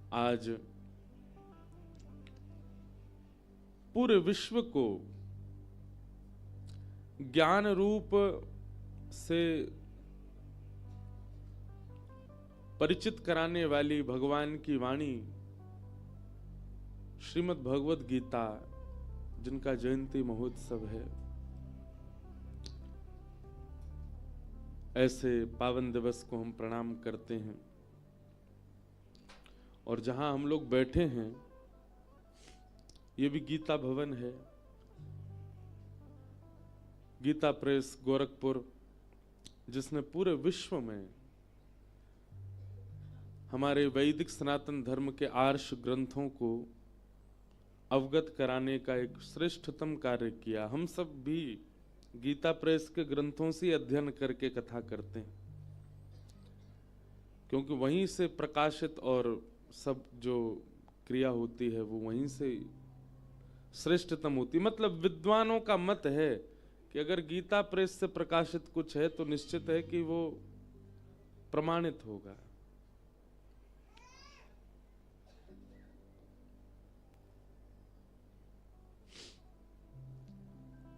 आज पूरे विश्व को ज्ञान रूप से परिचित कराने वाली भगवान की वाणी श्रीमद् भगवद गीता, जिनका जयंती महोत्सव है, ऐसे पावन दिवस को हम प्रणाम करते हैं। और जहां हम लोग बैठे हैं ये भी गीता भवन है, गीता प्रेस गोरखपुर, जिसने पूरे विश्व में हमारे वैदिक सनातन धर्म के आर्ष ग्रंथों को अवगत कराने का एक श्रेष्ठतम कार्य किया। हम सब भी गीता प्रेस के ग्रंथों से अध्ययन करके कथा करते हैं, क्योंकि वहीं से प्रकाशित और सब जो क्रिया होती है वो वहीं से श्रेष्ठतम होती। मतलब विद्वानों का मत है कि अगर गीता प्रेस से प्रकाशित कुछ है तो निश्चित है कि वो प्रमाणित होगा।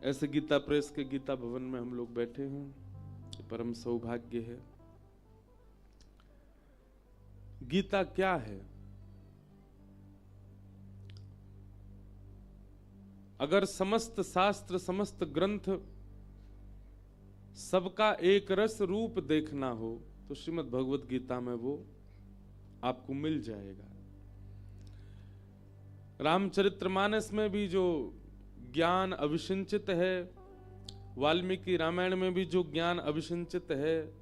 ऐसे गीता प्रेस के गीता भवन में हम लोग बैठे हैं, ये परम सौभाग्य है। गीता क्या है? अगर समस्त शास्त्र, समस्त ग्रंथ सबका एक रस रूप देखना हो तो श्रीमद् भगवद गीता में वो आपको मिल जाएगा। रामचरितमानस में भी जो ज्ञान अभिसंचित है, वाल्मीकि रामायण में भी जो ज्ञान अभिसंचित है,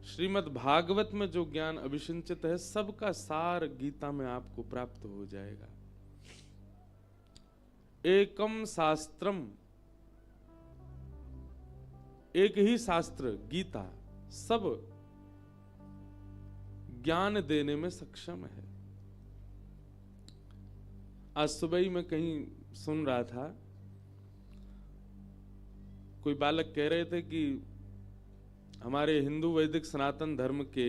श्रीमद् भागवत में जो ज्ञान अभिसंचित है, सबका सार गीता में आपको प्राप्त हो जाएगा। एकम शास्त्रम, एक ही शास्त्र गीता सब ज्ञान देने में सक्षम है। आज सुबह ही मैं कहीं सुन रहा था, कोई बालक कह रहे थे कि हमारे हिंदू वैदिक सनातन धर्म के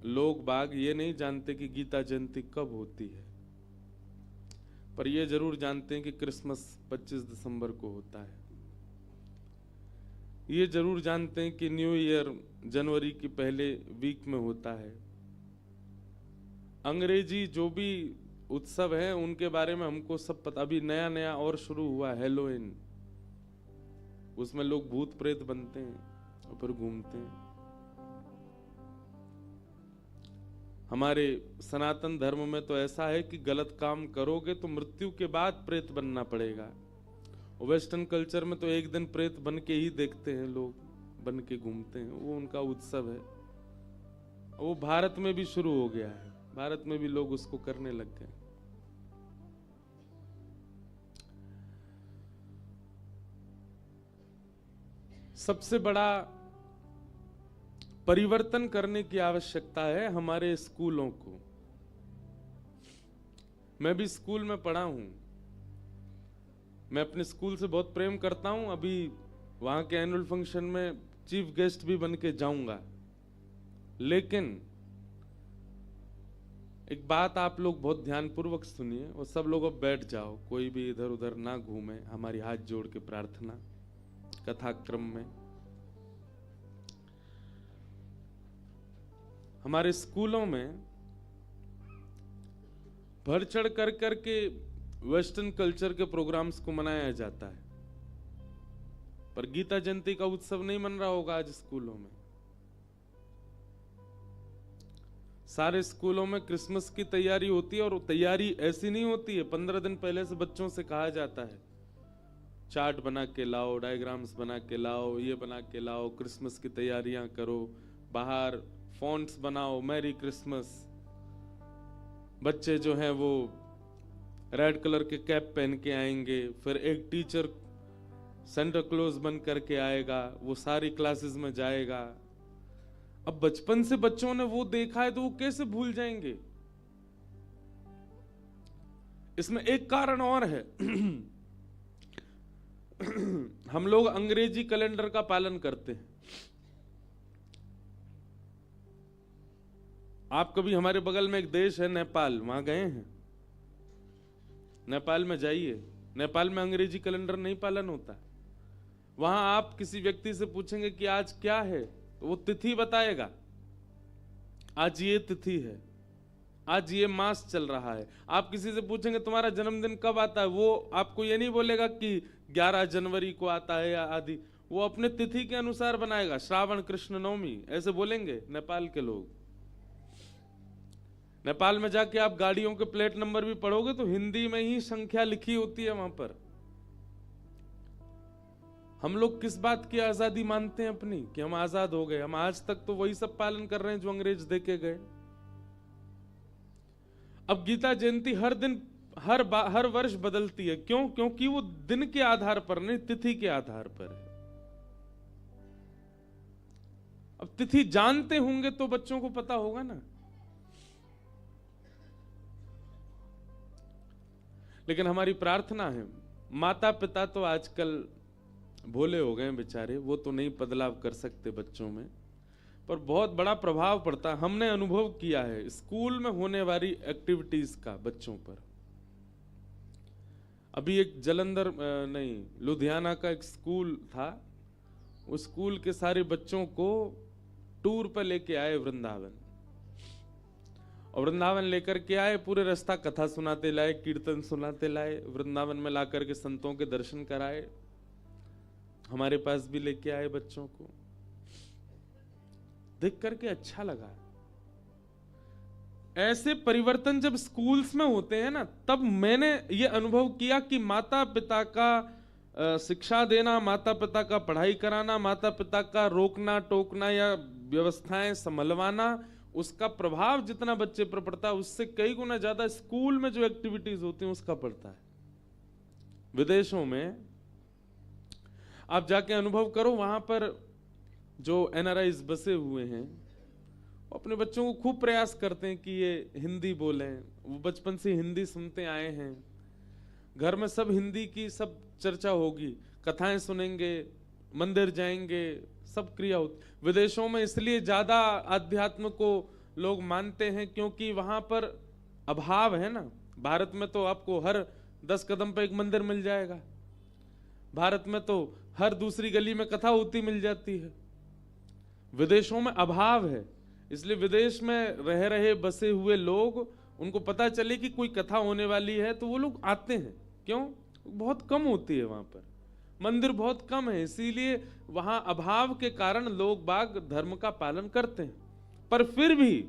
लोग बाग ये नहीं जानते कि गीता जयंती कब होती है, पर ये जरूर जानते हैं कि क्रिसमस 25 दिसंबर को होता है। ये जरूर जानते हैं कि न्यू ईयर जनवरी की पहले वीक में होता है। अंग्रेजी जो भी उत्सव है उनके बारे में हमको सब पता। अभी नया नया और शुरू हुआ हैलोवीन, उसमें लोग भूत प्रेत बनते हैं और फिर घूमते हैं। हमारे सनातन धर्म में तो ऐसा है कि गलत काम करोगे तो मृत्यु के बाद प्रेत बनना पड़ेगा। वेस्टर्न कल्चर में तो एक दिन प्रेत बन के ही देखते हैं लोग, बन के घूमते हैं, वो उनका उत्सव है। वो भारत में भी शुरू हो गया है, भारत में भी लोग उसको करने लग गए। सबसे बड़ा परिवर्तन करने की आवश्यकता है हमारे स्कूलों को। मैं भी स्कूल में पढ़ा हूं, मैं अपने स्कूल से बहुत प्रेम करता हूं। अभी वहां के एनुअल फंक्शन में चीफ गेस्ट भी बन के जाऊंगा। लेकिन एक बात आप लोग बहुत ध्यानपूर्वक सुनिए, और सब लोग अब बैठ जाओ, कोई भी इधर उधर ना घूमे। हमारी हाथ जोड़ के प्रार्थना कथाक्रम में। हमारे स्कूलों में बढ़ चढ़ कर करके वेस्टर्न कल्चर के प्रोग्राम्स को मनाया जाता है, पर गीता जयंती का उत्सव नहीं मन रहा होगा आज स्कूलों में। सारे स्कूलों में क्रिसमस की तैयारी होती है, और तैयारी ऐसी नहीं होती है। 15 दिन पहले से बच्चों से कहा जाता है चार्ट बना के लाओ, डायग्राम्स बना के लाओ, ये बना के लाओ, क्रिसमस की तैयारियां करो, बाहर फॉन्ट्स बनाओ, मैरी क्रिसमस। बच्चे जो हैं वो रेड कलर के कैप पहन के आएंगे, फिर एक टीचर सेंटा क्लॉज बन करके आएगा, वो सारी क्लासेस में जाएगा। अब बचपन से बच्चों ने वो देखा है तो वो कैसे भूल जाएंगे? इसमें एक कारण और है। हम लोग अंग्रेजी कैलेंडर का पालन करते हैं। आप कभी, हमारे बगल में एक देश है नेपाल, वहां गए हैं? नेपाल में जाइए, नेपाल में अंग्रेजी कैलेंडर नहीं पालन होता। वहां आप किसी व्यक्ति से पूछेंगे कि आज क्या है, तो वो तिथि बताएगा, आज ये तिथि है, आज ये मास चल रहा है। आप किसी से पूछेंगे तुम्हारा जन्मदिन कब आता है, वो आपको ये नहीं बोलेगा कि 11 जनवरी को आता है या आदि, वो अपने तिथि के अनुसार बनाएगा, श्रावण कृष्ण नवमी ऐसे बोलेंगे नेपाल के लोग। नेपाल में जाके आप गाड़ियों के प्लेट नंबर भी पढ़ोगे तो हिंदी में ही संख्या लिखी होती है वहां पर। हम लोग किस बात की आजादी मानते हैं अपनी, कि हम आजाद हो गए? हम आज तक तो वही सब पालन कर रहे हैं जो अंग्रेज देके गए। अब गीता जयंती हर दिन हर वर्ष बदलती है, क्यों? क्योंकि वो दिन के आधार पर नहीं, तिथि के आधार पर है। अब तिथि जानते होंगे तो बच्चों को पता होगा ना। लेकिन हमारी प्रार्थना है, माता पिता तो आजकल भोले हो गए बेचारे, वो तो नहीं बदलाव कर सकते बच्चों में, पर बहुत बड़ा प्रभाव पड़ता है। हमने अनुभव किया है स्कूल में होने वाली एक्टिविटीज का बच्चों पर। अभी एक जलंधर नहीं, लुधियाना का एक स्कूल था, उस स्कूल के सारे बच्चों को टूर पर लेके आए वृंदावन, और वृंदावन लेकर के आए, पूरे रास्ता कथा सुनाते लाए, कीर्तन सुनाते लाए, वृंदावन में लाकर के संतों के दर्शन कराए, हमारे पास भी लेके आए बच्चों को। देख करके अच्छा लगा। ऐसे परिवर्तन जब स्कूल्स में होते हैं ना, तब मैंने ये अनुभव किया कि माता पिता का शिक्षा देना, माता पिता का पढ़ाई कराना, माता पिता का रोकना टोकना या व्यवस्थाएं संभलवाना, उसका प्रभाव जितना बच्चे पर पड़ता है उससे कई गुना ज्यादा स्कूल में जो एक्टिविटीज होती हैं उसका पड़ता है। विदेशों में आप जाके अनुभव करो, वहां पर जो एनआरआईज बसे हुए हैं अपने बच्चों को खूब प्रयास करते हैं कि ये हिंदी बोलें। वो बचपन से हिंदी सुनते आए हैं, घर में सब हिंदी की सब चर्चा होगी, कथाएं सुनेंगे, मंदिर जाएंगे, सब क्रिया होती। विदेशों में इसलिए ज्यादा आध्यात्म को लोग मानते हैं क्योंकि वहां पर अभाव है ना। भारत में तो आपको हर 10 कदम पे एक मंदिर मिल जाएगा, भारत में तो हर दूसरी गली में कथा होती मिल जाती है। विदेशों में अभाव है, इसलिए विदेश में रह रहे बसे हुए लोग, उनको पता चले कि कोई कथा होने वाली है तो वो लोग आते हैं। क्यों? बहुत कम होती है वहां पर, मंदिर बहुत कम है, इसीलिए वहां अभाव के कारण लोग बाग धर्म का पालन करते हैं। पर फिर भी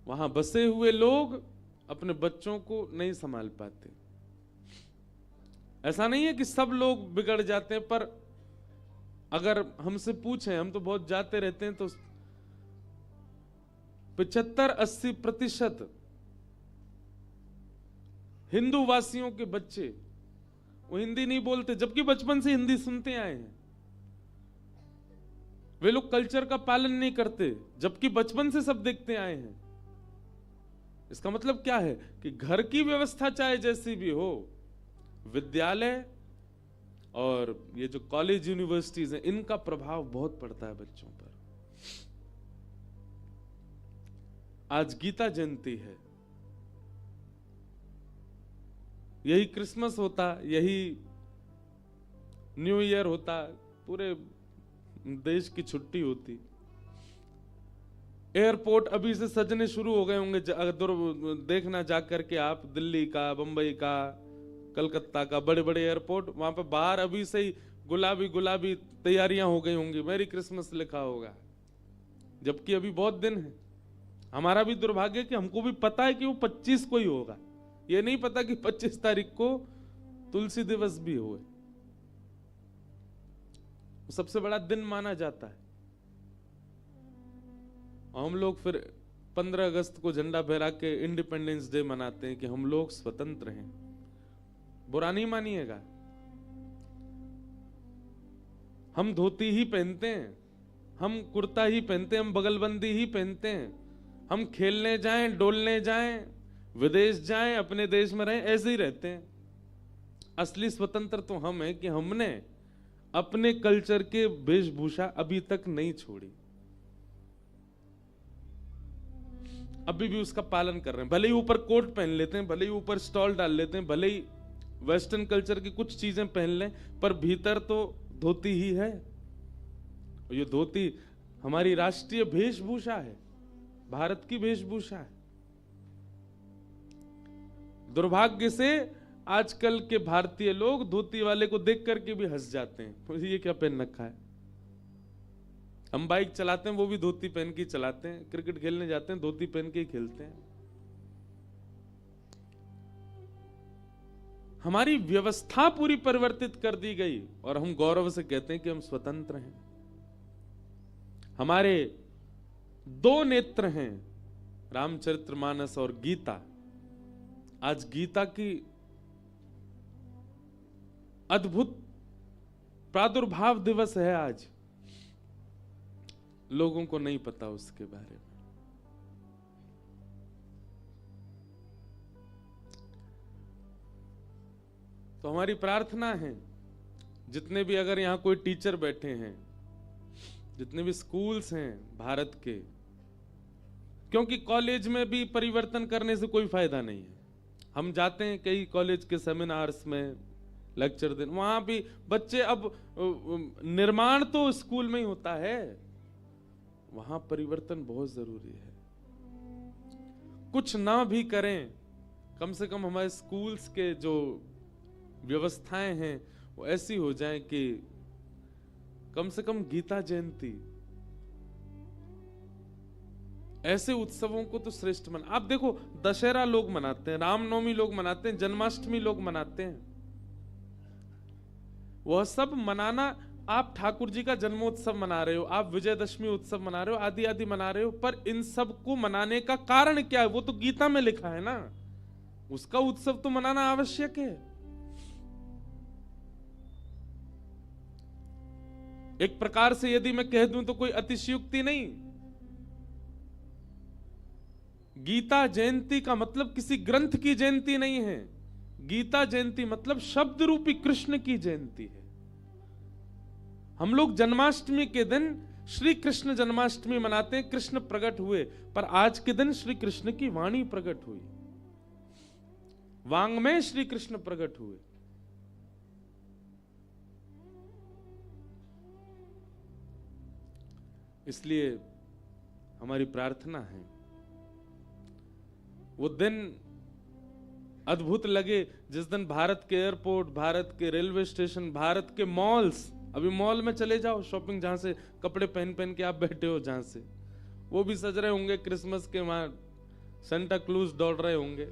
वहां बसे हुए लोग अपने बच्चों को नहीं संभाल पाते। ऐसा नहीं है कि सब लोग बिगड़ जाते हैं, पर अगर हमसे पूछें, हम तो बहुत जाते रहते हैं, तो 75-80% हिंदू वासियों के बच्चे वो हिंदी नहीं बोलते, जबकि बचपन से हिंदी सुनते आए हैं। वे लोग कल्चर का पालन नहीं करते, जबकि बचपन से सब देखते आए हैं। इसका मतलब क्या है कि घर की व्यवस्था चाहे जैसी भी हो, विद्यालय और ये जो कॉलेज यूनिवर्सिटीज हैं, इनका प्रभाव बहुत पड़ता है बच्चों पर। आज गीता जयंती है, यही क्रिसमस होता, यही न्यू ईयर होता, पूरे देश की छुट्टी होती। एयरपोर्ट अभी से सजने शुरू हो गए होंगे, देखना जाकर के आप, दिल्ली का, बंबई का, कलकत्ता का, बड़े बड़े एयरपोर्ट, वहां पर बाहर अभी से ही गुलाबी गुलाबी तैयारियां हो गई होंगी, मैरी क्रिसमस लिखा होगा, जबकि अभी बहुत दिन है। हमारा भी दुर्भाग्य कि हमको भी पता है कि वो 25 को ही होगा, ये नहीं पता कि 25 तारीख को तुलसी दिवस भी हुए। सबसे बड़ा दिन माना जाता है, और हम लोग फिर 15 अगस्त को झंडा फहरा के इंडिपेंडेंस डे मनाते हैं कि हम लोग स्वतंत्र हैं। बुरा नहीं मानिएगा, हम धोती ही पहनते हैं, हम कुर्ता ही पहनते हैं, हम बगलबंदी ही पहनते हैं, हम खेलने जाएं, डोलने जाएं, विदेश जाएं, अपने देश में रहें, ऐसे ही रहते हैं। असली स्वतंत्र तो हम हैं कि हमने अपने कल्चर के वेशभूषा अभी तक नहीं छोड़ी, अभी भी उसका पालन कर रहे हैं। भले ही ऊपर कोट पहन लेते हैं, भले ही ऊपर स्टॉल डाल लेते हैं, भले ही वेस्टर्न कल्चर की कुछ चीजें पहन लें, पर भीतर तो धोती ही है। और ये धोती हमारी राष्ट्रीय वेशभूषा है, भारत की वेशभूषा है। दुर्भाग्य से आजकल के भारतीय लोग धोती वाले को देख करके भी हंस जाते हैं, ये क्या पहन रखा है। हम बाइक चलाते हैं वो भी धोती पहन के चलाते हैं, क्रिकेट खेलने जाते हैं धोती पहन के ही खेलते हैं। हमारी व्यवस्था पूरी परिवर्तित कर दी गई और हम गौरव से कहते हैं कि हम स्वतंत्र हैं। हमारे दो नेत्र हैं, रामचरितमानस और गीता। आज गीता की अद्भुत प्रादुर्भाव दिवस है आज, लोगों को नहीं पता उसके बारे में। तो हमारी प्रार्थना है, जितने भी अगर यहां कोई टीचर बैठे हैं, जितने भी स्कूल्स हैं भारत के, क्योंकि कॉलेज में भी परिवर्तन करने से कोई फायदा नहीं है। हम जाते हैं कई कॉलेज के सेमिनार्स में लेक्चर देने, वहां भी बच्चे, अब निर्माण तो स्कूल में ही होता है, वहां परिवर्तन बहुत जरूरी है। कुछ ना भी करें, कम से कम हमारे स्कूल्स के जो व्यवस्थाएं हैं वो ऐसी हो जाएं कि कम से कम गीता जयंती, ऐसे उत्सवों को तो श्रेष्ठ आप देखो, दशहरा लोग मनाते हैं, रामनवमी लोग मनाते हैं, जन्माष्टमी लोग मनाते हैं। वह सब मनाना, आप ठाकुर जी का जन्मोत्सव मना रहे हो, आप विजयदशमी उत्सव मना रहे हो, आदि आदि मना रहे हो, पर इन सब को मनाने का कारण क्या है? वो तो गीता में लिखा है ना, उसका उत्सव तो मनाना आवश्यक है। एक प्रकार से यदि मैं कह दूं तो कोई अतिशयोक्ति नहीं। गीता जयंती का मतलब किसी ग्रंथ की जयंती नहीं है, गीता जयंती मतलब शब्द रूपी कृष्ण की जयंती है। हम लोग जन्माष्टमी के दिन श्री कृष्ण जन्माष्टमी मनाते हैं, कृष्ण प्रकट हुए, पर आज के दिन श्री कृष्ण की वाणी प्रकट हुई, वांग में श्री कृष्ण प्रकट हुए। इसलिए हमारी प्रार्थना है वो दिन अद्भुत लगे जिस दिन भारत के एयरपोर्ट, भारत के रेलवे स्टेशन, भारत के मॉल्स, अभी मॉल में चले जाओ शॉपिंग, जहां से कपड़े पहन पहन के आप बैठे हो, जहां से वो भी सज रहे होंगे क्रिसमस के, वहां सेंटा क्लूज दौड़ रहे होंगे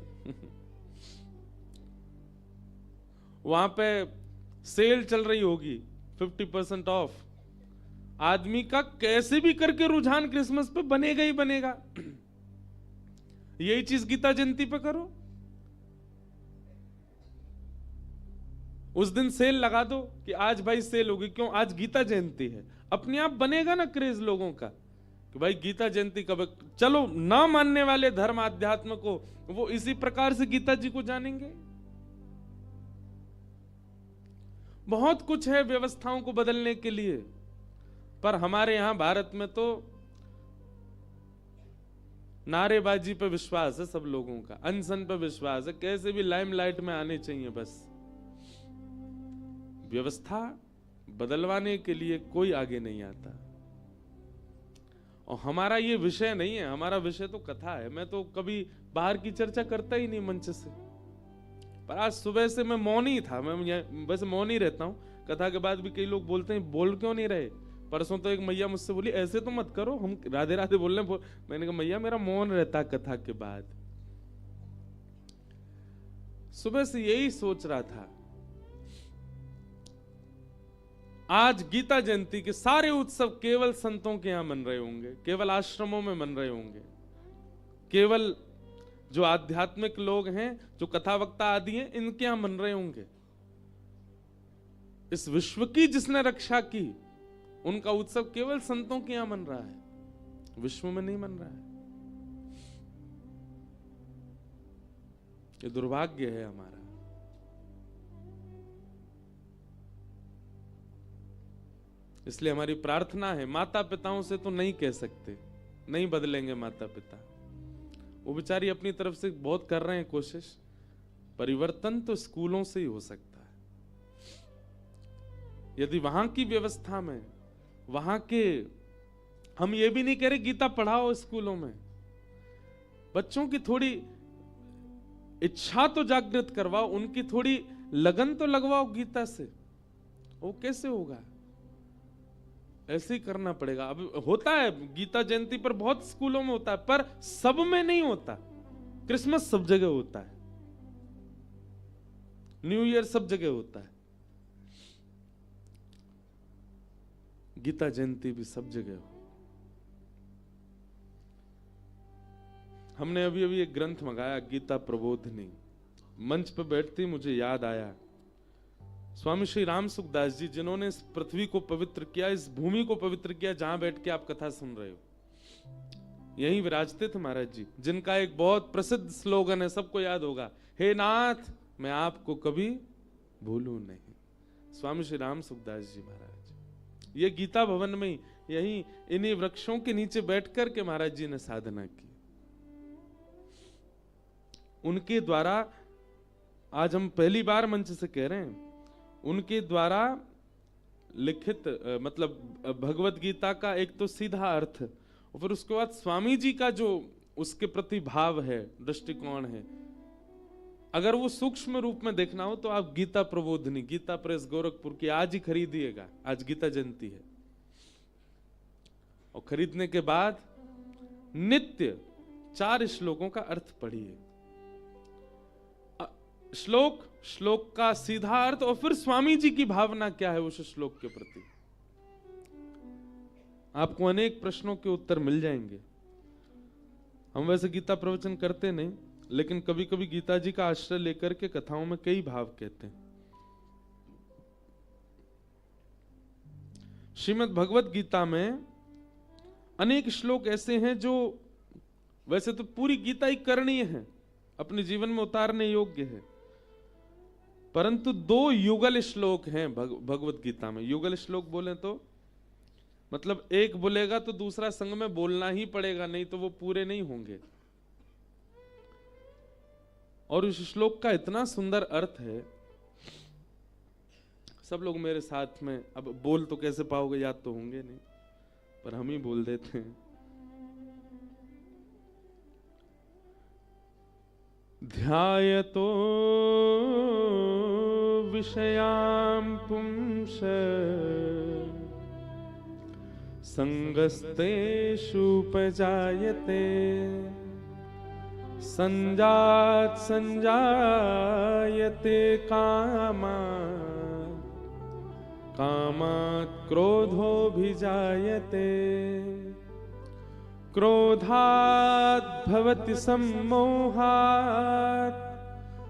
वहां पे सेल चल रही होगी 50% ऑफ। आदमी का कैसे भी करके रुझान क्रिसमस पे बनेगा ही बनेगा। यही चीज गीता जयंती पे करो, उस दिन सेल लगा दो कि आज भाई सेल होगी, क्यों? आज गीता जयंती है। अपने आप बनेगा ना क्रेज लोगों का कि भाई गीता जयंती कब। चलो ना मानने वाले धर्म आध्यात्म को वो इसी प्रकार से गीता जी को जानेंगे। बहुत कुछ है व्यवस्थाओं को बदलने के लिए, पर हमारे यहां भारत में तो नारेबाजी पे विश्वास है सब लोगों का, अनशन पे विश्वास है, कैसे भी लाइमलाइट में आने चाहिए बस। व्यवस्था बदलवाने के लिए कोई आगे नहीं आता। और हमारा ये विषय नहीं है, हमारा विषय तो कथा है। मैं तो कभी बाहर की चर्चा करता ही नहीं मंच से, पर आज सुबह से मैं मौन ही था। मैं वैसे मौन ही रहता हूं, कथा के बाद भी कई लोग बोलते हैं बोल क्यों नहीं रहे। परसों तो एक मैया मुझसे बोली ऐसे तो मत करो, हम राधे राधे बोल रहे हैं। मैंने कहा मैया मेरा मौन रहता कथा के बाद। सुबह से यही सोच रहा था, आज गीता जयंती के सारे उत्सव केवल संतों के यहां मन रहे होंगे, केवल आश्रमों में मन रहे होंगे, केवल जो आध्यात्मिक लोग हैं, जो कथा वक्ता आदि हैं, इनके यहां मन रहे होंगे। इस विश्व की जिसने रक्षा की, उनका उत्सव केवल संतों के यहां मन रहा है, विश्व में नहीं मन रहा है। ये दुर्भाग्य है हमारा। इसलिए हमारी प्रार्थना है, माता पिताओं से तो नहीं कह सकते, नहीं बदलेंगे माता पिता, वो बेचारी अपनी तरफ से बहुत कर रहे हैं कोशिश, परिवर्तन तो स्कूलों से ही हो सकता है। यदि वहां की व्यवस्था में, वहां के, हम ये भी नहीं कह रहे गीता पढ़ाओ स्कूलों में, बच्चों की थोड़ी इच्छा तो जागृत करवाओ, उनकी थोड़ी लगन तो लगवाओ गीता से। वो कैसे होगा? ऐसे ही करना पड़ेगा। अब होता है गीता जयंती पर बहुत स्कूलों में होता है, पर सब में नहीं होता। क्रिसमस सब जगह होता है, न्यू ईयर सब जगह होता है, गीता जयंती भी सब जगह हो। हमने अभी अभी एक ग्रंथ मंगाया, गीता प्रबोधिनी। मंच पर बैठती मुझे याद आया स्वामी श्री राम सुखदास जी, जिन्होंने इस पृथ्वी को पवित्र किया, इस भूमि को पवित्र किया, जहां बैठ के आप कथा सुन रहे हो। यहीं विराजते थे महाराज जी, जिनका एक बहुत प्रसिद्ध स्लोगन है, सबको याद होगा, हे नाथ मैं आपको कभी भूलूं नहीं। स्वामी श्री राम सुखदास जी महाराज, ये गीता भवन में ही, यहीं इन्हीं वृक्षों के नीचे बैठकर के महाराज जी ने साधना की। उनके द्वारा आज हम पहली बार मंच से कह रहे हैं, उनके द्वारा लिखित मतलब भगवत गीता का एक तो सीधा अर्थ, और फिर उसके बाद स्वामी जी का जो उसके प्रति भाव है, दृष्टिकोण है, अगर वो सूक्ष्म रूप में देखना हो तो आप गीता प्रबोधिनी, गीता प्रेस गोरखपुर की आज ही खरीदिएगा, आज गीता जयंती है। और खरीदने के बाद नित्य 4 श्लोकों का अर्थ पढ़िए, श्लोक का सीधा अर्थ, और फिर स्वामी जी की भावना क्या है उस श्लोक के प्रति। आपको अनेक प्रश्नों के उत्तर मिल जाएंगे। हम वैसे गीता प्रवचन करते नहीं, लेकिन कभी कभी गीता जी का आश्रय लेकर के कथाओं में कई भाव कहते हैं। श्रीमद् भगवत गीता में अनेक श्लोक ऐसे हैं जो वैसे तो पूरी गीता ही करणीय है, अपने जीवन में उतारने योग्य है, परंतु 2 युगल श्लोक हैं भगवत गीता में। युगल श्लोक बोले तो मतलब एक बोलेगा तो दूसरा संग में बोलना ही पड़ेगा, नहीं तो वो पूरे नहीं होंगे। और उस श्लोक का इतना सुंदर अर्थ है, सब लोग मेरे साथ में, अब बोल तो कैसे पाओगे, याद तो होंगे नहीं, पर हम ही बोल देते हैं। ध्यायतो विषयां पुंस संगस्तेषु उपजायते संजात संजायते कामात् क्रोधोऽभिजायते क्रोधात् भवति सम्मोहात्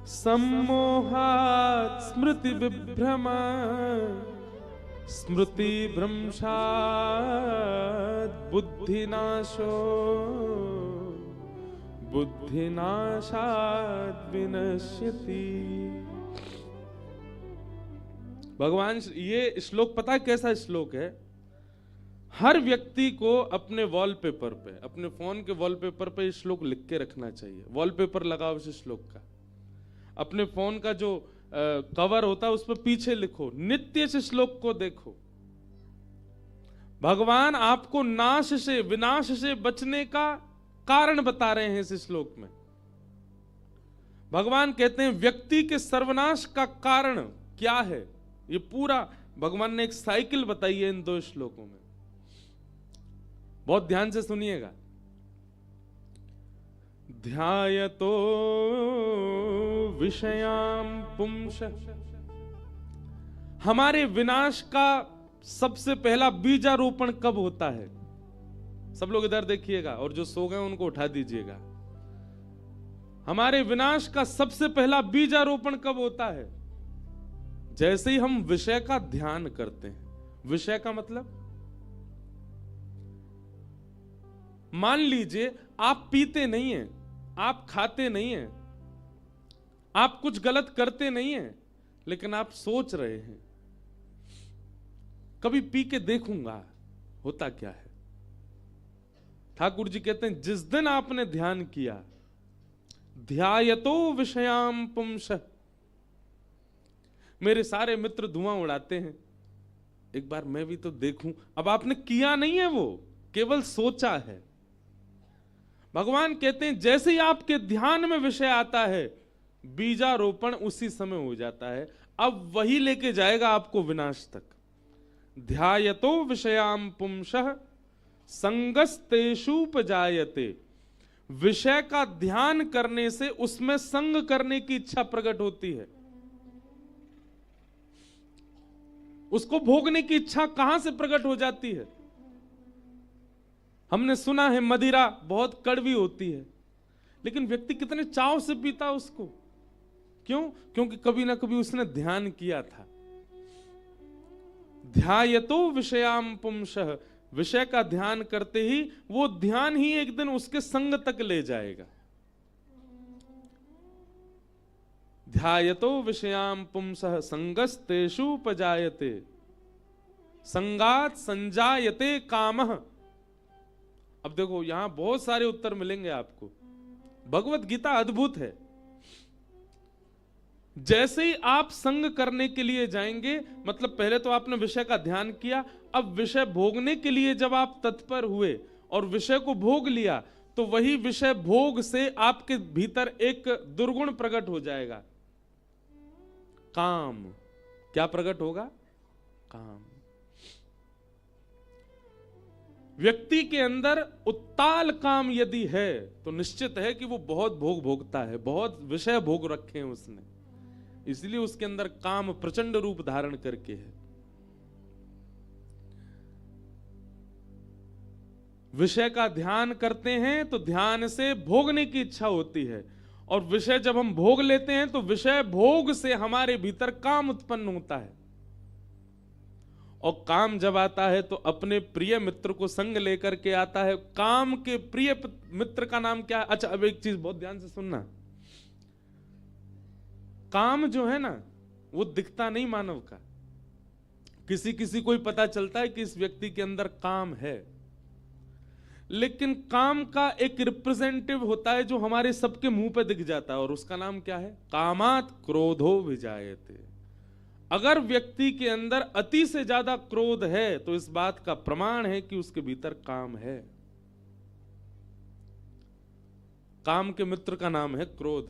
सम्मोहात् स्मृति विभ्रमा स्मृति भ्रंशात् बुद्धिनाशो बुद्धिनाशात् विनश्यति। भगवान, ये श्लोक पता है कैसा श्लोक है? हर व्यक्ति को अपने वॉलपेपर पे, अपने फोन के वॉलपेपर पे ये श्लोक लिख के रखना चाहिए। वॉलपेपर लगाओ इस श्लोक का, अपने फोन का जो कवर होता है उस पर पीछे लिखो, नित्य इस श्लोक को देखो। भगवान आपको नाश से, विनाश से बचने का कारण बता रहे हैं इस श्लोक में। भगवान कहते हैं व्यक्ति के सर्वनाश का कारण क्या है, ये पूरा भगवान ने एक साइकिल बताई है इन 2 श्लोकों में। बहुत ध्यान से सुनिएगा। ध्यायतो विषयां पुंस, हमारे विनाश का सबसे पहला बीजारोपण कब होता है? सब लोग इधर देखिएगा और जो सो गए उनको उठा दीजिएगा। हमारे विनाश का सबसे पहला बीजारोपण कब होता है? जैसे ही हम विषय का ध्यान करते हैं। विषय का मतलब, मान लीजिए आप पीते नहीं हैं, आप खाते नहीं हैं, आप कुछ गलत करते नहीं हैं, लेकिन आप सोच रहे हैं। कभी पी के देखूंगा होता क्या है। ठाकुर जी कहते हैं जिस दिन आपने ध्यान किया, ध्यायतो विषयाम पुंसः, मेरे सारे मित्र धुआं उड़ाते हैं, एक बार मैं भी तो देखूं। अब आपने किया नहीं है, वो केवल सोचा है। भगवान कहते हैं जैसे ही आपके ध्यान में विषय आता है, बीजारोपण उसी समय हो जाता है, अब वही लेके जाएगा आपको विनाश तक। ध्यायतो विषयाम पुंसः संगस्तेषुपजायते, विषय का ध्यान करने से उसमें संग करने की इच्छा प्रकट होती है। उसको भोगने की इच्छा कहां से प्रकट हो जाती है? हमने सुना है मदिरा बहुत कड़वी होती है, लेकिन व्यक्ति कितने चाव से पीता उसको। क्यों? क्योंकि कभी ना कभी उसने ध्यान किया था। ध्यायतो विषयाम पुंसः, विषय का ध्यान करते ही वो ध्यान ही एक दिन उसके संग तक ले जाएगा। ध्यायतो विषयाम पुंसः संगस्तेषुपजायते, संगात संजायते कामः। अब देखो यहां बहुत सारे उत्तर मिलेंगे आपको। भगवत गीता अद्भुत है। जैसे ही आप संग करने के लिए जाएंगे, मतलब पहले तो आपने विषय का ध्यान किया, अब विषय भोगने के लिए जब आप तत्पर हुए और विषय को भोग लिया, तो वही विषय भोग से आपके भीतर एक दुर्गुण प्रकट हो जाएगा, काम। क्या प्रकट होगा? काम। व्यक्ति के अंदर उत्ताल काम यदि है तो निश्चित है कि वो बहुत भोग भोगता है, बहुत विषय भोग रखे हैं उसने, इसलिए उसके अंदर काम प्रचंड रूप धारण करके है। विषय का ध्यान करते हैं तो ध्यान से भोगने की इच्छा होती है, और विषय जब हम भोग लेते हैं तो विषय भोग से हमारे भीतर काम उत्पन्न होता है। और काम जब आता है तो अपने प्रिय मित्र को संग लेकर के आता है। काम के प्रिय मित्र का नाम क्या है? अच्छा, अब एक चीज बहुत ध्यान से सुनना। काम जो है ना, वो दिखता नहीं मानव का। किसी किसी को ही पता चलता है कि इस व्यक्ति के अंदर काम है, लेकिन काम का एक रिप्रेजेंटेटिव होता है जो हमारे सबके मुंह पे दिख जाता है, और उसका नाम क्या है? कामात् क्रोधो विजायते। अगर व्यक्ति के अंदर अति से ज्यादा क्रोध है तो इस बात का प्रमाण है कि उसके भीतर काम है। काम के मित्र का नाम है क्रोध।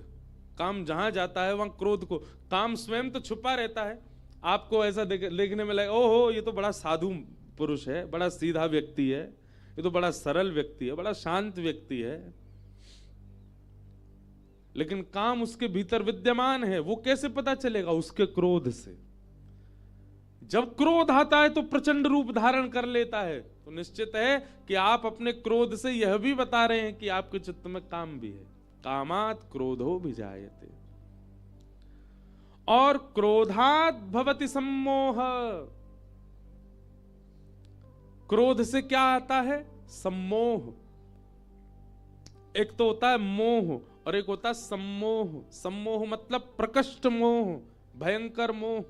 काम जहां जाता है वहां क्रोध को, काम स्वयं तो छुपा रहता है, आपको ऐसा देखने में लगे ओहो ये तो बड़ा साधु पुरुष है, बड़ा सीधा व्यक्ति है, ये तो बड़ा सरल व्यक्ति है, बड़ा शांत व्यक्ति है, लेकिन काम उसके भीतर विद्यमान है। वो कैसे पता चलेगा? उसके क्रोध से। जब क्रोध आता है तो प्रचंड रूप धारण कर लेता है, तो निश्चित है कि आप अपने क्रोध से यह भी बता रहे हैं कि आपके चित्त में काम भी है। कामात् क्रोधो विजायते। और क्रोधात् भवति सम्मोह। क्रोध से क्या आता है? सम्मोह। एक तो होता है मोह और एक होता है सम्मोह। सम्मोह मतलब प्रकष्ट मोह, भयंकर मोह।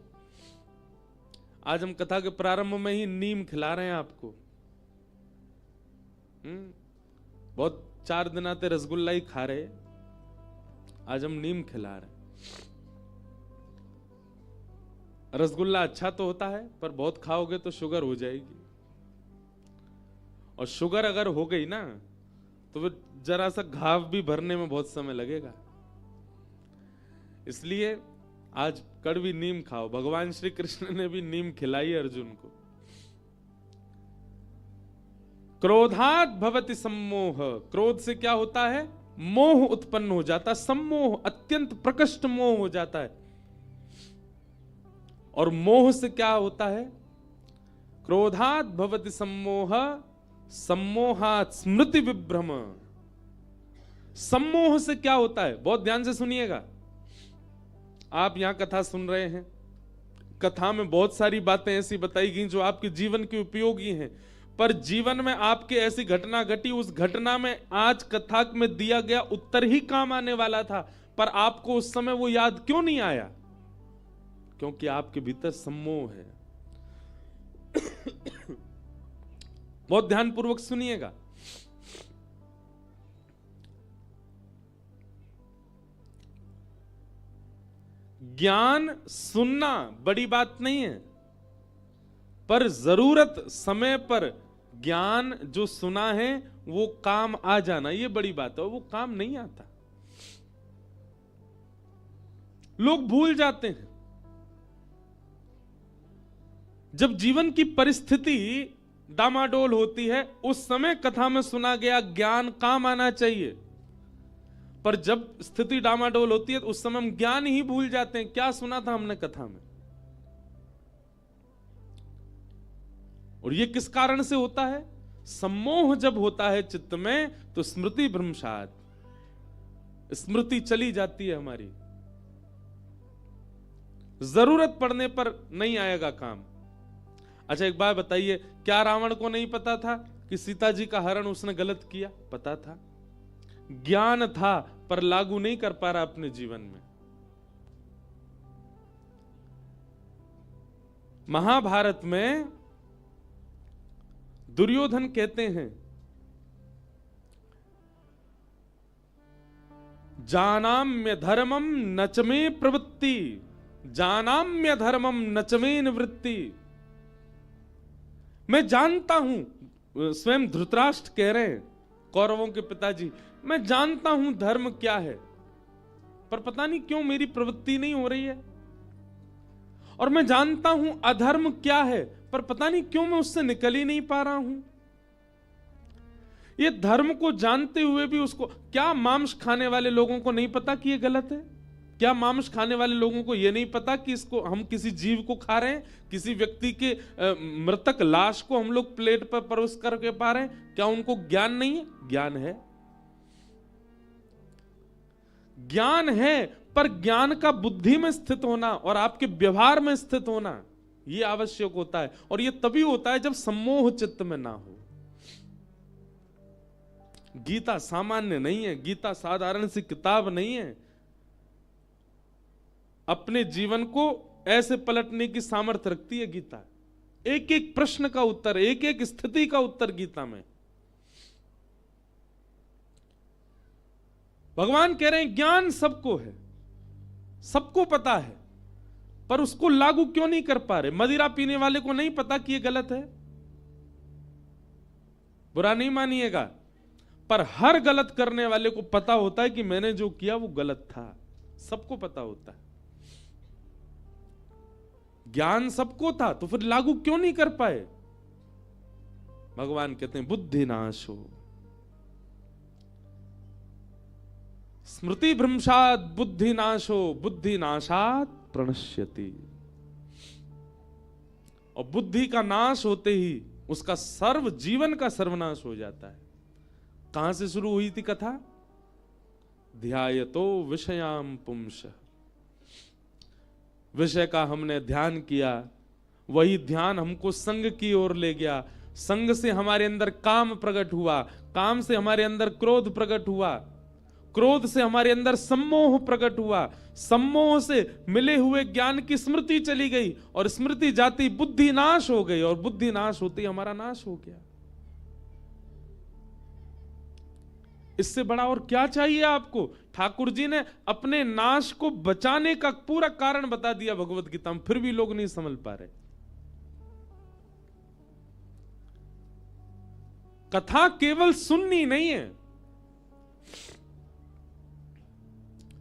आज हम कथा के प्रारंभ में ही नीम खिला रहे हैं आपको। बहुत 4 दिन आते रसगुल्ला ही खा रहे, आज हम नीम खिला रहे। रसगुल्ला अच्छा तो होता है, पर बहुत खाओगे तो शुगर हो जाएगी, और शुगर अगर हो गई ना तो फिर जरा सा घाव भी भरने में बहुत समय लगेगा। इसलिए आज कड़वी नीम खाओ। भगवान श्री कृष्ण ने भी नीम खिलाई अर्जुन को। क्रोधात् भवति सम्मोह। क्रोध से क्या होता है? मोह उत्पन्न हो जाता है। सम्मोह अत्यंत प्रकष्ट मोह हो जाता है। और मोह से क्या होता है? क्रोधात् भवति सम्मोह, सम्मोहात् स्मृति विभ्रम। सम्मोह से क्या होता है? बहुत ध्यान से सुनिएगा। आप यहां कथा सुन रहे हैं, कथा में बहुत सारी बातें ऐसी बताई गई जो आपके जीवन के उपयोगी हैं, पर जीवन में आपके ऐसी घटना घटी, उस घटना में आज कथा में दिया गया उत्तर ही काम आने वाला था, पर आपको उस समय वो याद क्यों नहीं आया? क्योंकि आपके भीतर सम्मोह है। बहुत ध्यानपूर्वक सुनिएगा। ज्ञान सुनना बड़ी बात नहीं है, पर जरूरत समय पर ज्ञान जो सुना है वो काम आ जाना, ये बड़ी बात है। वो काम नहीं आता, लोग भूल जाते हैं। जब जीवन की परिस्थिति डामाडोल होती है, उस समय कथा में सुना गया ज्ञान काम आना चाहिए, पर जब स्थिति डामाडोल होती है तो उस समय हम ज्ञान ही भूल जाते हैं, क्या सुना था हमने कथा में। और ये किस कारण से होता है? सम्मोह जब होता है चित्त में तो स्मृति भ्रंशात, स्मृति चली जाती है हमारी, जरूरत पड़ने पर नहीं आएगा काम। अच्छा एक बात बताइए, क्या रावण को नहीं पता था कि सीता जी का हरण उसने गलत किया? पता था, ज्ञान था, पर लागू नहीं कर पा रहा अपने जीवन में। महाभारत में दुर्योधन कहते हैं, जानाम्य धर्मम नचमे प्रवृत्ति, जानाम्य धर्मम नचमे निवृत्ति। मैं जानता हूं, स्वयं धृतराष्ट्र कह रहे हैं, कौरवों के पिताजी, मैं जानता हूं धर्म क्या है, पर पता नहीं क्यों मेरी प्रवृत्ति नहीं हो रही है। और मैं जानता हूं अधर्म क्या है, पर पता नहीं क्यों मैं उससे निकल ही नहीं पा रहा हूं। ये धर्म को जानते हुए भी उसको, क्या मांस खाने वाले लोगों को नहीं पता कि ये गलत है? क्या मांस खाने वाले लोगों को यह नहीं पता कि इसको हम किसी जीव को खा रहे हैं, किसी व्यक्ति के मृतक लाश को हम लोग प्लेट पर परोस करके पा रहे हैं? क्या उनको ज्ञान नहीं है? ज्ञान है, ज्ञान है, पर ज्ञान का बुद्धि में स्थित होना और आपके व्यवहार में स्थित होना यह आवश्यक होता है। और यह तभी होता है जब सम्मोह चित्त में ना हो। गीता सामान्य नहीं है, गीता साधारण सी किताब नहीं है। अपने जीवन को ऐसे पलटने की सामर्थ्य रखती है गीता। एक एक प्रश्न का उत्तर, एक एक स्थिति का उत्तर गीता में। भगवान कह रहे हैं ज्ञान सबको है, सबको पता है, पर उसको लागू क्यों नहीं कर पा रहे? मदिरा पीने वाले को नहीं पता कि यह गलत है, बुरा नहीं मानिएगा, पर हर गलत करने वाले को पता होता है कि मैंने जो किया वो गलत था। सबको पता होता है। ज्ञान सबको था, तो फिर लागू क्यों नहीं कर पाए? भगवान कहते हैं बुद्धि नाश हो, स्मृति भ्रंशात बुद्धि नाशो, बुद्धि नाशात प्रणश्यति। और बुद्धि का नाश होते ही उसका सर्व जीवन का सर्वनाश हो जाता है। कहां से शुरू हुई थी कथा? ध्यायतो विषयाम पुंस, विषय का हमने ध्यान किया, वही ध्यान हमको संग की ओर ले गया। संग से हमारे अंदर काम प्रकट हुआ, काम से हमारे अंदर क्रोध प्रकट हुआ, क्रोध से हमारे अंदर सम्मोह प्रकट हुआ, सम्मोह से मिले हुए ज्ञान की स्मृति चली गई, और स्मृति जाती बुद्धि नाश हो गई, और बुद्धि नाश होती हमारा नाश हो गया। इससे बड़ा और क्या चाहिए आपको? ठाकुर जी ने अपने नाश को बचाने का पूरा कारण बता दिया भगवत गीता में, फिर भी लोग नहीं समझ पा रहे। कथा केवल सुननी नहीं है,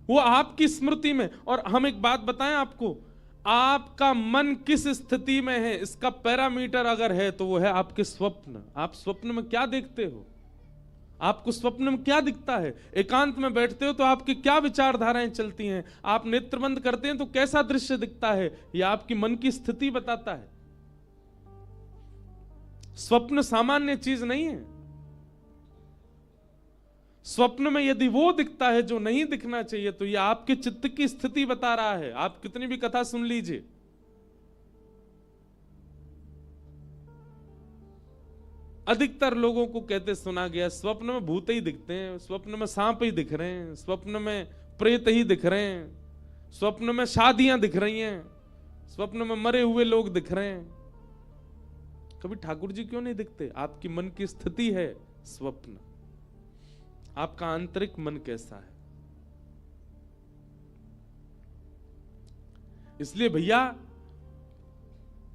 वो आपकी स्मृति में। और हम एक बात बताएं आपको, आपका मन किस स्थिति में है इसका पैरामीटर अगर है तो वो है आपके स्वप्न। आप स्वप्न में क्या देखते हो? आपको स्वप्न में क्या दिखता है? एकांत में बैठते हो तो आपकी क्या विचारधाराएं चलती हैं? आप नेत्र बंद करते हैं तो कैसा दृश्य दिखता है? यह आपकी मन की स्थिति बताता है। स्वप्न सामान्य चीज नहीं है। स्वप्न में यदि वो दिखता है जो नहीं दिखना चाहिए तो यह आपके चित्त की स्थिति बता रहा है। आप कितनी भी कथा सुन लीजिए, अधिकतर लोगों को कहते सुना गया स्वप्न में भूत ही दिखते हैं, स्वप्न में सांप ही दिख रहे हैं, स्वप्न में प्रेत ही दिख रहे हैं, स्वप्न में शादियां दिख रही हैं, स्वप्न में मरे हुए लोग दिख रहे हैं। कभी ठाकुर जी क्यों नहीं दिखते? आपकी मन की स्थिति है स्वप्न, आपका आंतरिक मन कैसा है। इसलिए भैया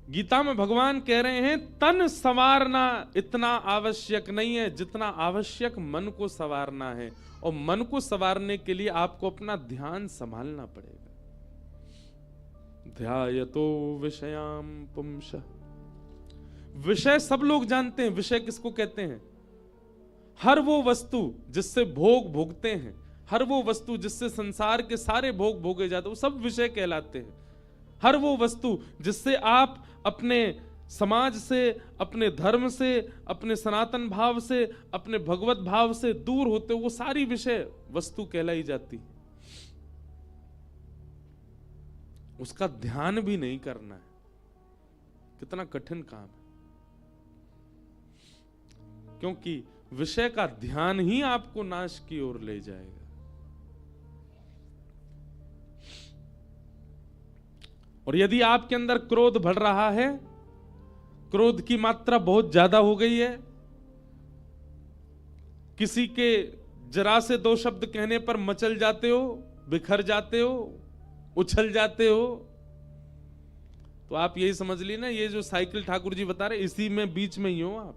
गीता में भगवान कह रहे हैं तन संवारना इतना आवश्यक नहीं है जितना आवश्यक मन को संवारना है, और मन को संवारने के लिए आपको अपना ध्यान संभालना पड़ेगा। ध्यायतो विषयाम पुंसः, विषय सब लोग जानते हैं। विषय किसको कहते हैं? हर वो वस्तु जिससे भोग भोगते हैं, हर वो वस्तु जिससे संसार के सारे भोग भोगे जाते हैं, वो सब विषय कहलाते हैं। हर वो वस्तु जिससे आप अपने समाज से, अपने धर्म से, अपने सनातन भाव से, अपने भगवत भाव से दूर होते हो, वो सारी विषय वस्तु कहलाई जाती। उसका ध्यान भी नहीं करना है, कितना कठिन काम है। क्योंकि विषय का ध्यान ही आपको नाश की ओर ले जाएगा। और यदि आपके अंदर क्रोध बढ़ रहा है, क्रोध की मात्रा बहुत ज्यादा हो गई है, किसी के जरा से दो शब्द कहने पर मचल जाते हो, बिखर जाते हो, उछल जाते हो, तो आप यही समझ ली ना, ये जो साइकिल ठाकुर जी बता रहे इसी में बीच में ही हो आप।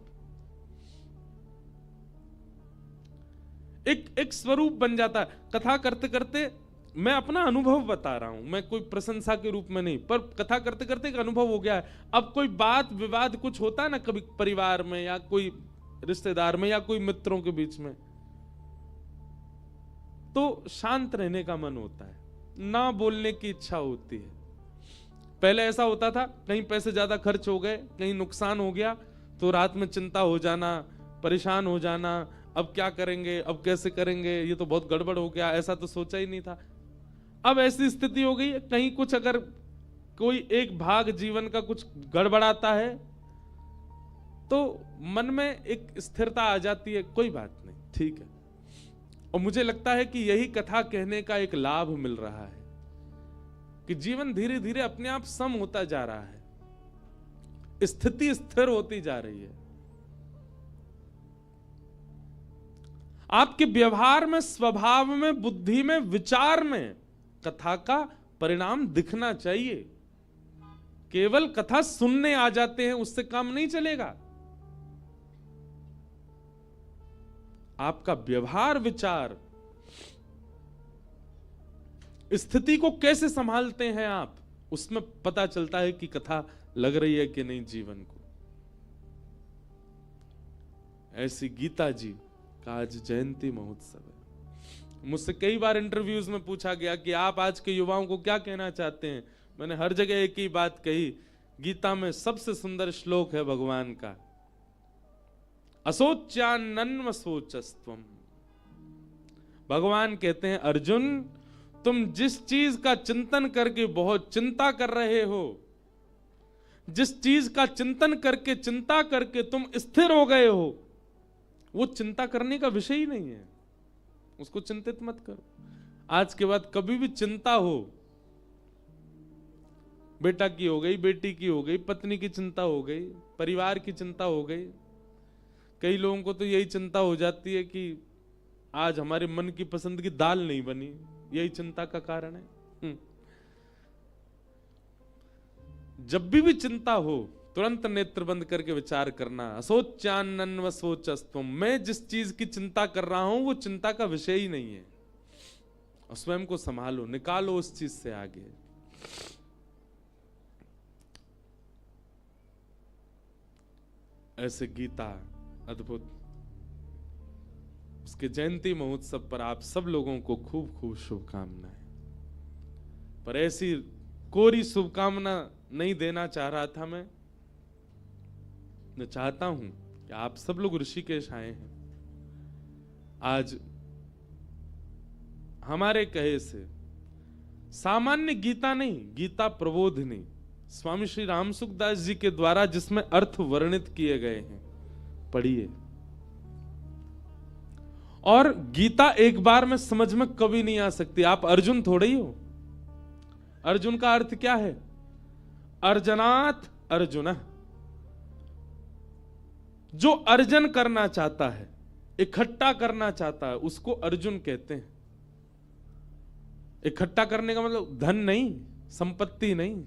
एक स्वरूप बन जाता है। कथा करते करते मैं अपना अनुभव बता रहा हूं, मैं कोई प्रशंसा के रूप में नहीं, पर कथा करते करते एक अनुभव हो गया है। अब कोई बात विवाद कुछ होता है ना, कभी परिवार में या कोई रिश्तेदार में या कोई मित्रों के बीच में, तो शांत रहने का मन होता है, ना बोलने की इच्छा होती है। पहले ऐसा होता था, कहीं पैसे ज्यादा खर्च हो गए, कहीं नुकसान हो गया, तो रात में चिंता हो जाना, परेशान हो जाना, अब क्या करेंगे, अब कैसे करेंगे, ये तो बहुत गड़बड़ हो गया, ऐसा तो सोचा ही नहीं था। अब ऐसी स्थिति हो गई, कहीं कुछ अगर कोई एक भाग जीवन का कुछ गड़बड़ाता है तो मन में एक स्थिरता आ जाती है, कोई बात नहीं, ठीक है। और मुझे लगता है कि यही कथा कहने का एक लाभ मिल रहा है कि जीवन धीरे धीरे अपने आप सम होता जा रहा है, स्थिति स्थिर होती जा रही है। आपके व्यवहार में, स्वभाव में, बुद्धि में, विचार में कथा का परिणाम दिखना चाहिए। केवल कथा सुनने आ जाते हैं उससे काम नहीं चलेगा। आपका व्यवहार, विचार, स्थिति को कैसे संभालते हैं आप, उसमें पता चलता है कि कथा लग रही है कि नहीं जीवन को। ऐसी गीता जी का आज जयंती महोत्सव है। मुझसे कई बार इंटरव्यूज में पूछा गया कि आप आज के युवाओं को क्या कहना चाहते हैं। मैंने हर जगह एक ही बात कही, गीता में सबसे सुंदर श्लोक है भगवान का, असोच्यान्नन्व सोचस्त्वम। भगवान कहते हैं अर्जुन, तुम जिस चीज का चिंतन करके बहुत चिंता कर रहे हो, जिस चीज का चिंतन करके, चिंता करके तुम स्थिर हो गए हो, वो चिंता करने का विषय ही नहीं है, उसको चिंतित मत करो। आज के बाद कभी भी चिंता हो, बेटा की हो गई, बेटी की हो गई, पत्नी की चिंता हो गई, परिवार की चिंता हो गई, कई लोगों को तो यही चिंता हो जाती है कि आज हमारे मन की पसंद की दाल नहीं बनी, यही चिंता का कारण है। जब भी चिंता हो तुरंत नेत्र बंद करके विचार करना, असोच्यान्नन्व सोचस्त्वम, मैं जिस चीज की चिंता कर रहा हूं वो चिंता का विषय ही नहीं है। और स्वयं को संभालो, निकालो उस चीज से आगे। ऐसे गीता अद्भुत, उसके जयंती महोत्सव पर आप सब लोगों को खूब खूब शुभकामनाएं। पर ऐसी कोरी शुभकामना नहीं देना चाह रहा था मैं चाहता हूं कि आप सब लोग ऋषिकेश आए हैं। आज हमारे कहे से सामान्य गीता नहीं, गीता प्रबोधिनी स्वामी श्री रामसुखदास जी के द्वारा जिसमें अर्थ वर्णित किए गए हैं, पढ़िए। और गीता एक बार में समझ में कभी नहीं आ सकती। आप अर्जुन थोड़े ही हो। अर्जुन का अर्थ क्या है? अर्जनाथ अर्जुन, जो अर्जन करना चाहता है, इकट्ठा करना चाहता है, उसको अर्जुन कहते हैं। इकट्ठा करने का मतलब धन नहीं, संपत्ति नहीं,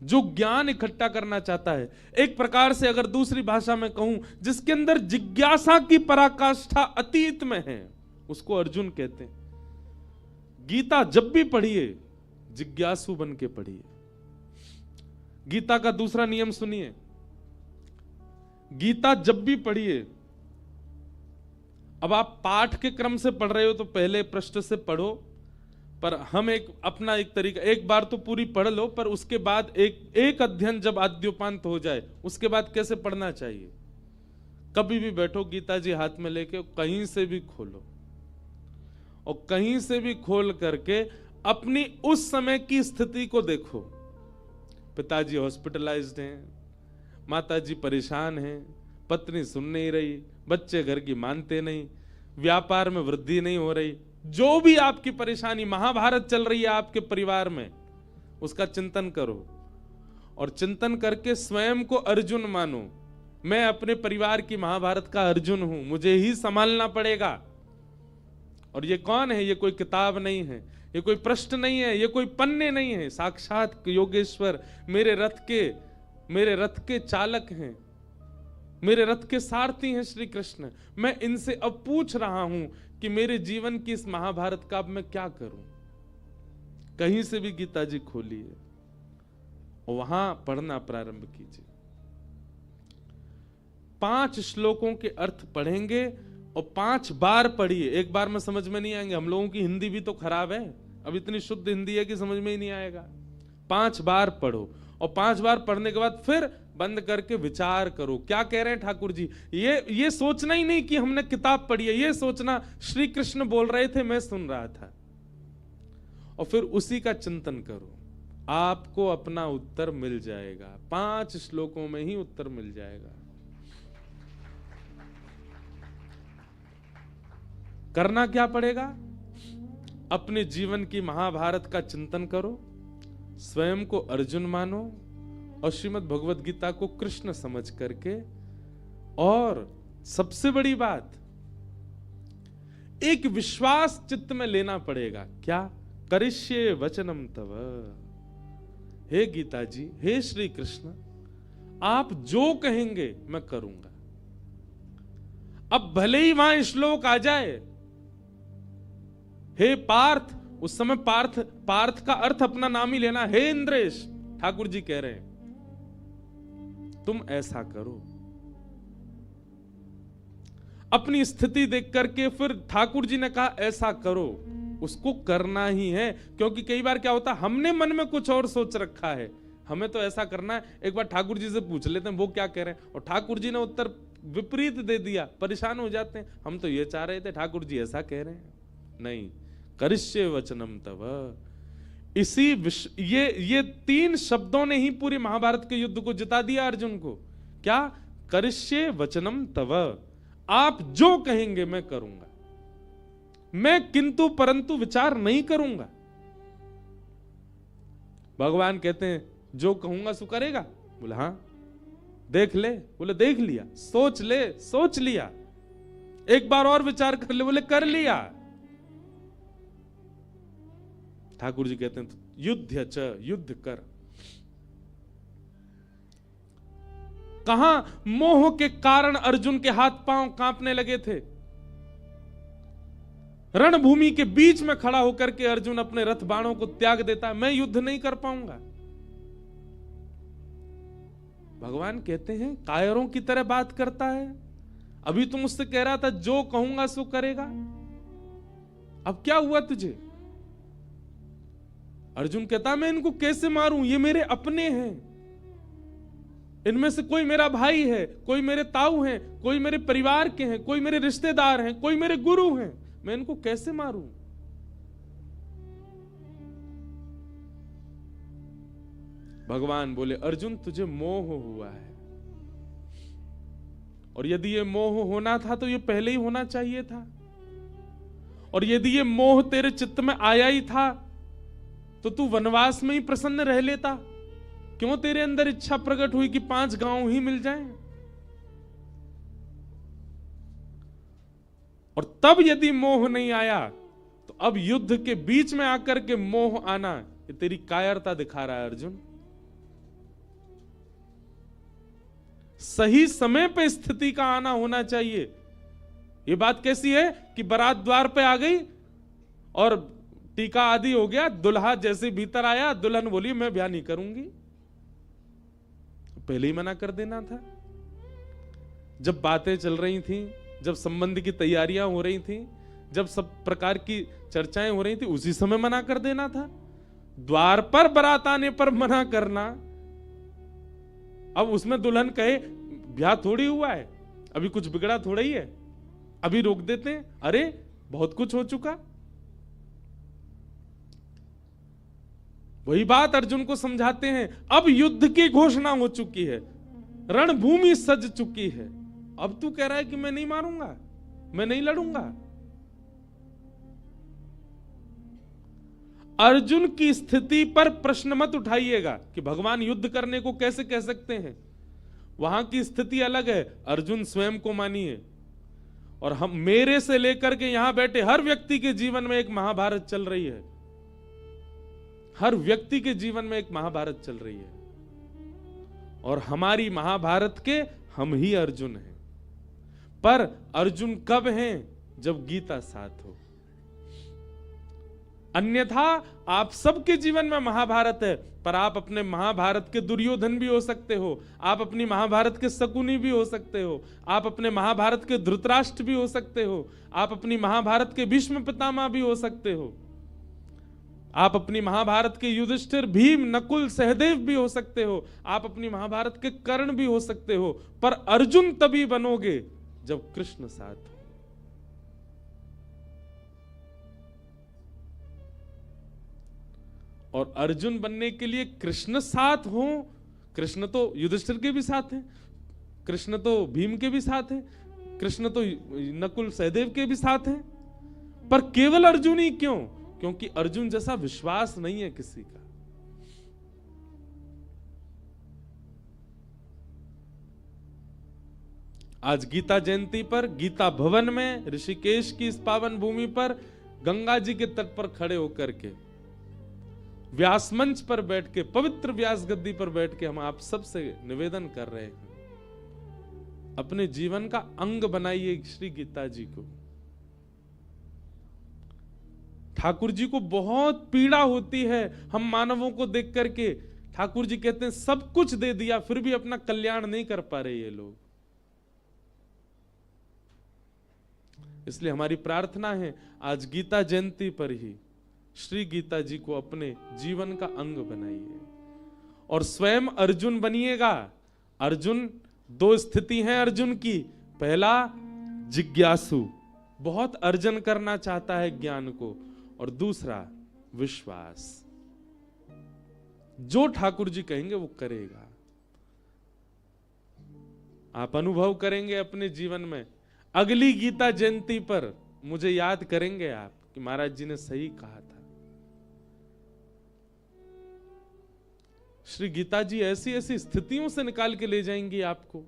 जो ज्ञान इकट्ठा करना चाहता है। एक प्रकार से अगर दूसरी भाषा में कहूं, जिसके अंदर जिज्ञासा की पराकाष्ठा अतीत में है, उसको अर्जुन कहते हैं। गीता जब भी पढ़िए, जिज्ञासु बन के पढ़िए। गीता का दूसरा नियम सुनिए, गीता जब भी पढ़िए, अब आप पाठ के क्रम से पढ़ रहे हो तो पहले पृष्ठ से पढ़ो, पर हम अपना एक तरीका, एक बार तो पूरी पढ़ लो, पर उसके बाद एक अध्ययन जब आद्योपांत हो जाए, उसके बाद कैसे पढ़ना चाहिए। कभी भी बैठो, गीता जी हाथ में लेके कहीं से भी खोलो, और कहीं से भी खोल करके अपनी उस समय की स्थिति को देखो। पिताजी हॉस्पिटलाइज्ड हैं, माताजी परेशान हैं, पत्नी सुन नहीं रही, बच्चे घर की मानते नहीं, व्यापार में वृद्धि नहीं हो रही, जो भी आपकी परेशानी, महाभारत चल रही है आपके परिवार में, उसका चिंतन करो। और चिंतन करके स्वयं को अर्जुन मानो। मैं अपने परिवार की महाभारत का अर्जुन हूं, मुझे ही संभालना पड़ेगा। और ये कौन है? ये कोई किताब नहीं है, ये कोई प्रश्न नहीं है, ये कोई पन्ने नहीं है, साक्षात योगेश्वर मेरे रथ के चालक हैं, मेरे रथ के सारथी हैं श्री कृष्ण। मैं इनसे अब पूछ रहा हूं कि मेरे जीवन की इस महाभारत का अब मैं क्या करूं। कहीं से भी गीता जी खोलिए और वहां पढ़ना प्रारंभ कीजिए। 5 श्लोकों के अर्थ पढ़ेंगे और 5 बार पढ़िए। एक बार में समझ में नहीं आएंगे, हम लोगों की हिंदी भी तो खराब है, अब इतनी शुद्ध हिंदी है कि समझ में ही नहीं आएगा। 5 बार पढ़ो, और 5 बार पढ़ने के बाद फिर बंद करके विचार करो, क्या कह रहे हैं ठाकुर जी। ये सोचना ही नहीं कि हमने किताब पढ़ी है, ये सोचना श्री कृष्ण बोल रहे थे, मैं सुन रहा था, और फिर उसी का चिंतन करो, आपको अपना उत्तर मिल जाएगा। 5 श्लोकों में ही उत्तर मिल जाएगा। करना क्या पड़ेगा? अपने जीवन की महाभारत का चिंतन करो, स्वयं को अर्जुन मानो, और श्रीमद् भगवद गीता को कृष्ण समझ करके, और सबसे बड़ी बात, एक विश्वास चित्त में लेना पड़ेगा। क्या? करिष्ये वचनम तव। हे गीता जी, हे श्री कृष्ण, आप जो कहेंगे मैं करूंगा। अब भले ही वहां श्लोक आ जाए, हे पार्थ, उस समय पार्थ का अर्थ अपना नाम ही लेना, हे इंद्रेश, ठाकुर जी कह रहे हैं तुम ऐसा करो। अपनी स्थिति देख करके फिर ठाकुर जी ने कहा ऐसा करो, उसको करना ही है। क्योंकि कई बार क्या होता है, हमने मन में कुछ और सोच रखा है, हमें तो ऐसा करना है, एक बार ठाकुर जी से पूछ लेते हैं वो क्या कह रहे हैं, और ठाकुर जी ने उत्तर विपरीत दे दिया, परेशान हो जाते हैं। हम तो ये चाह रहे थे, ठाकुर जी ऐसा कह रहे हैं। नहीं, करिष्ये वचनम तव। ये 3 शब्दों ने ही पूरे महाभारत के युद्ध को जिता दिया अर्जुन को। क्या? करिष्ये वचनम तव, आप जो कहेंगे मैं करूंगा, मैं किंतु परंतु विचार नहीं करूंगा। भगवान कहते हैं जो कहूंगा सो करेगा। बोले हाँ, देख ले। बोले देख लिया। सोच ले, सोच लिया। एक बार और विचार कर ले। बोले कर लिया। ठाकुर जी कहते हैं युद्ध च, युद्ध कर। कहां मोह के कारण अर्जुन के हाथ पांव कांपने लगे थे। रणभूमि के बीच में खड़ा होकर के अर्जुन अपने रथ बाणों को त्याग देता है, मैं युद्ध नहीं कर पाऊंगा। भगवान कहते हैं कायरों की तरह बात करता है। अभी तुम मुझसे कह रहा था जो कहूंगा सो करेगा, अब क्या हुआ तुझे? अर्जुन कहता मैं इनको कैसे मारूं, ये मेरे अपने हैं, इनमें से कोई मेरा भाई है, कोई मेरे ताऊ हैं, कोई मेरे परिवार के हैं, कोई मेरे रिश्तेदार हैं, कोई मेरे गुरु हैं, मैं इनको कैसे मारूं? भगवान बोले अर्जुन तुझे मोह हुआ है, और यदि ये मोह होना था तो ये पहले ही होना चाहिए था, और यदि ये मोह तेरे चित्त में आया ही था तो तू वनवास में ही प्रसन्न रह लेता। क्यों तेरे अंदर इच्छा प्रकट हुई कि 5 गांव ही मिल जाएं? और तब यदि मोह नहीं आया तो अब युद्ध के बीच में आकर के मोह आना, ये तेरी कायरता दिखा रहा है अर्जुन। सही समय पे स्थिति का आना होना चाहिए। ये बात कैसी है कि बारात द्वार पे आ गई और टीका आदि हो गया, दुल्हा जैसे भीतर आया, दुल्हन बोली मैं ब्याह नहीं करूंगी। पहले ही मना कर देना था। जब बातें चल रही थी, जब संबंध की तैयारियां हो रही थी, जब सब प्रकार की चर्चाएं हो रही थी, उसी समय मना कर देना था। द्वार पर बारात आने पर मना करना, अब उसमें दुल्हन कहे ब्याह थोड़ी हुआ है, अभी कुछ बिगड़ा थोड़ा ही है, अभी रोक देते हैं, अरे बहुत कुछ हो चुका। वही बात अर्जुन को समझाते हैं। अब युद्ध की घोषणा हो चुकी है, रणभूमि सज चुकी है, अब तू कह रहा है कि मैं नहीं मारूंगा, मैं नहीं लड़ूंगा। अर्जुन की स्थिति पर प्रश्न मत उठाइएगा कि भगवान युद्ध करने को कैसे कह सकते हैं। वहां की स्थिति अलग है, अर्जुन स्वयं को मानिए। और हम मेरे से लेकर के यहां बैठे हर व्यक्ति के जीवन में एक महाभारत चल रही है। हर व्यक्ति के जीवन में एक महाभारत चल रही है, और हमारी महाभारत के हम ही अर्जुन हैं। पर अर्जुन कब हैं? जब गीता साथ हो। अन्यथा आप सबके जीवन में महाभारत है, पर आप अपने महाभारत के दुर्योधन भी हो सकते हो, आप अपनी महाभारत के शकुनी भी हो सकते हो, आप अपने महाभारत के धृतराष्ट्र भी हो सकते हो, आप अपनी महाभारत के भीष्म पितामह भी हो सकते हो, आप अपनी महाभारत के युधिष्ठिर, भीम, नकुल, सहदेव भी हो सकते हो, आप अपनी महाभारत के कर्ण भी हो सकते हो। पर अर्जुन तभी बनोगे जब कृष्ण साथ हो। और अर्जुन बनने के लिए कृष्ण साथ हो। कृष्ण तो युधिष्ठिर के भी साथ हैं, कृष्ण तो भीम के भी साथ हैं, कृष्ण तो नकुल सहदेव के भी साथ हैं, पर केवल अर्जुन ही क्यों? क्योंकि अर्जुन जैसा विश्वास नहीं है किसी का। आज गीता जयंती पर गीता भवन में ऋषिकेश की इस पावन भूमि पर गंगा जी के तट पर खड़े होकर के, व्यास मंच पर बैठ के, पवित्र व्यास गद्दी पर बैठ के हम आप सबसे निवेदन कर रहे हैं, अपने जीवन का अंग बनाइए श्री गीता जी को। ठाकुर जी को बहुत पीड़ा होती है हम मानवों को देख करके। ठाकुर जी कहते हैं सब कुछ दे दिया फिर भी अपना कल्याण नहीं कर पा रहे ये लोग। इसलिए हमारी प्रार्थना है आज गीता जयंती पर ही श्री गीता जी को अपने जीवन का अंग बनाइए और स्वयं अर्जुन बनिएगा। अर्जुन, दो स्थिति है अर्जुन की। पहला, जिज्ञासु, बहुत अर्जन करना चाहता है ज्ञान को, और दूसरा विश्वास, जो ठाकुर जी कहेंगे वो करेगा। आप अनुभव करेंगे अपने जीवन में। अगली गीता जयंती पर मुझे याद करेंगे आप कि महाराज जी ने सही कहा था। श्री गीता जी ऐसी ऐसी स्थितियों से निकाल के ले जाएंगी आपको।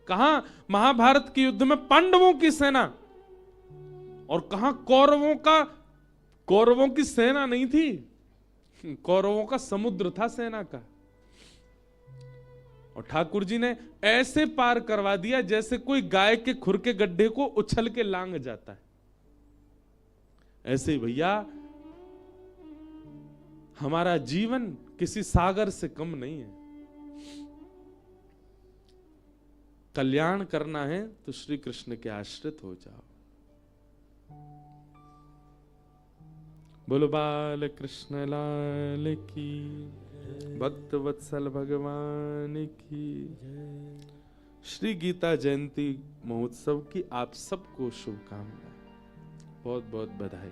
कहां महाभारत के युद्ध में पांडवों की सेना, और कहां कौरवों की सेना नहीं थी, कौरवों का समुद्र था सेना का। और ठाकुर जी ने ऐसे पार करवा दिया जैसे कोई गाय के खुर के गड्ढे को उछल के लांग जाता है। ऐसे ही भैया हमारा जीवन किसी सागर से कम नहीं है। कल्याण करना है तो श्री कृष्ण के आश्रित हो जाओ। बोलो बाल कृष्ण लाल की, भक्त वत्सल भगवान की। श्री गीता जयंती महोत्सव की आप सबको शुभकामनाएं, बहुत बहुत बधाई।